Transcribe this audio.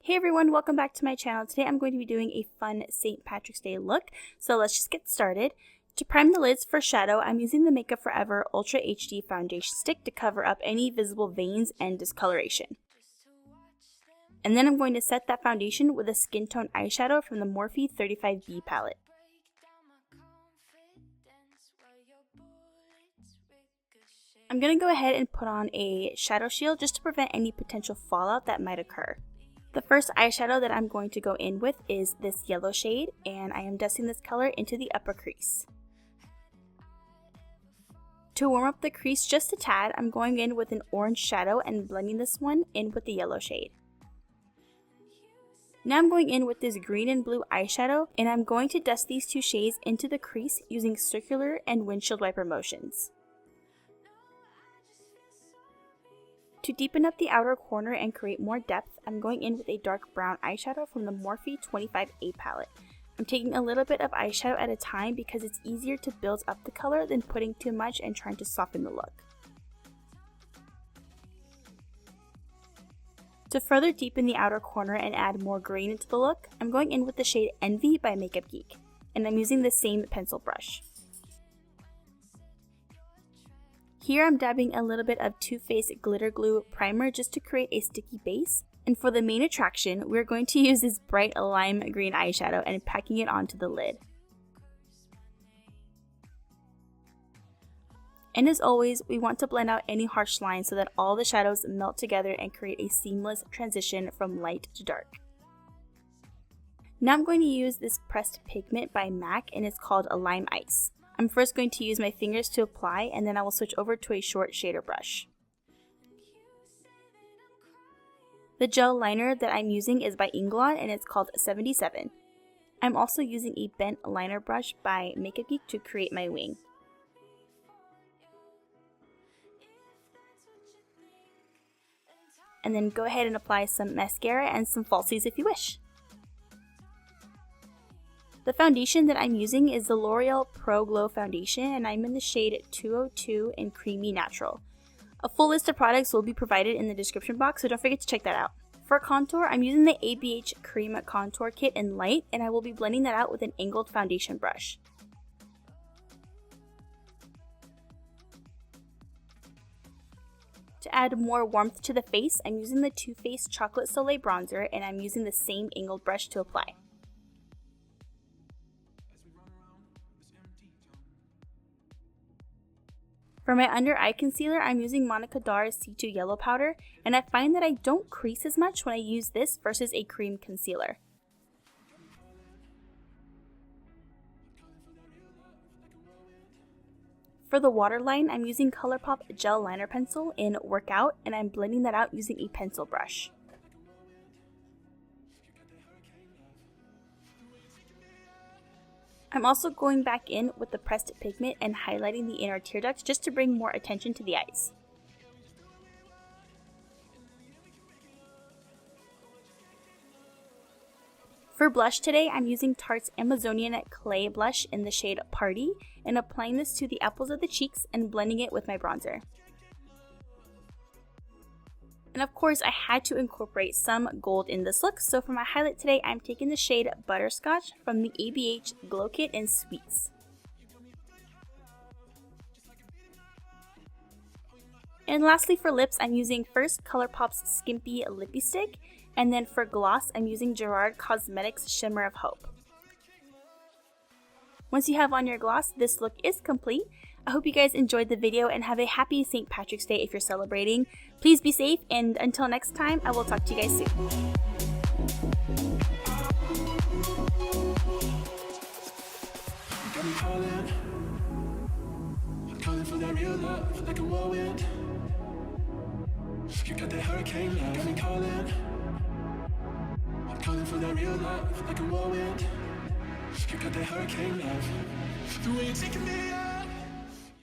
Hey everyone, welcome back to my channel. Today I'm going to be doing a fun St. Patrick's Day look, so let's just get started. To prime the lids for shadow, I'm using the Makeup Forever Ultra HD Foundation Stick to cover up any visible veins and discoloration. And then I'm going to set that foundation with a skin tone eyeshadow from the Morphe 35B palette. I'm going to go ahead and put on a shadow shield just to prevent any potential fallout that might occur. The first eyeshadow that I'm going to go in with is this yellow shade, and I am dusting this color into the upper crease. To warm up the crease just a tad, I'm going in with an orange shadow and blending this one in with the yellow shade. Now I'm going in with this green and blue eyeshadow, and I'm going to dust these two shades into the crease using circular and windshield wiper motions. To deepen up the outer corner and create more depth, I'm going in with a dark brown eyeshadow from the Morphe 25A palette. I'm taking a little bit of eyeshadow at a time because it's easier to build up the color than putting too much and trying to soften the look. To further deepen the outer corner and add more green into the look, I'm going in with the shade Envy by Makupe Geek, and I'm using the same pencil brush. Here I'm dabbing a little bit of Too Faced Glitter Glue Primer just to create a sticky base. And for the main attraction, we're going to use this bright lime green eyeshadow and packing it onto the lid. And as always, we want to blend out any harsh lines so that all the shadows melt together and create a seamless transition from light to dark. Now I'm going to use this pressed pigment by MAC, and it's called a Lime Ice. I'm first going to use my fingers to apply, and then I will switch over to a short shader brush. The gel liner that I'm using is by Inglot, and it's called 77. I'm also using a bent liner brush by Makupe Geek to create my wing. And then go ahead and apply some mascara and some falsies if you wish. The foundation that I'm using is the L'Oreal Pro Glow Foundation, and I'm in the shade 202 in Creamy Natural. A full list of products will be provided in the description box, so don't forget to check that out. For contour, I'm using the ABH Cream Contour Kit in Light, and I will be blending that out with an angled foundation brush. To add more warmth to the face, I'm using the Too Faced Chocolate Soleil Bronzer, and I'm using the same angled brush to apply. For my under eye concealer, I'm using Monica Dar's C2 Yellow Powder, and I find that I don't crease as much when I use this versus a cream concealer. For the waterline, I'm using Colourpop Gel Liner Pencil in Workout, and I'm blending that out using a pencil brush. I'm also going back in with the pressed pigment and highlighting the inner tear ducts just to bring more attention to the eyes. For blush today, I'm using Tarte's Amazonian Clay Blush in the shade Party, and applying this to the apples of the cheeks and blending it with my bronzer. And of course, I had to incorporate some gold in this look, so for my highlight today, I'm taking the shade Butterscotch from the ABH Glow Kit in Sweets. And lastly for lips, I'm using first Colourpop's Skimpy Lippie Stick, and then for gloss, I'm using Gerard Cosmetics Shimmer of Hope. Once you have on your gloss, this look is complete. I hope you guys enjoyed the video and have a happy St. Patrick's Day if you're celebrating. Please be safe, and until next time, I will talk to you guys soon. You got that hurricane love, got me calling. I'm calling for that real love, like a whirlwind. You got that hurricane love, the way you're taking me out.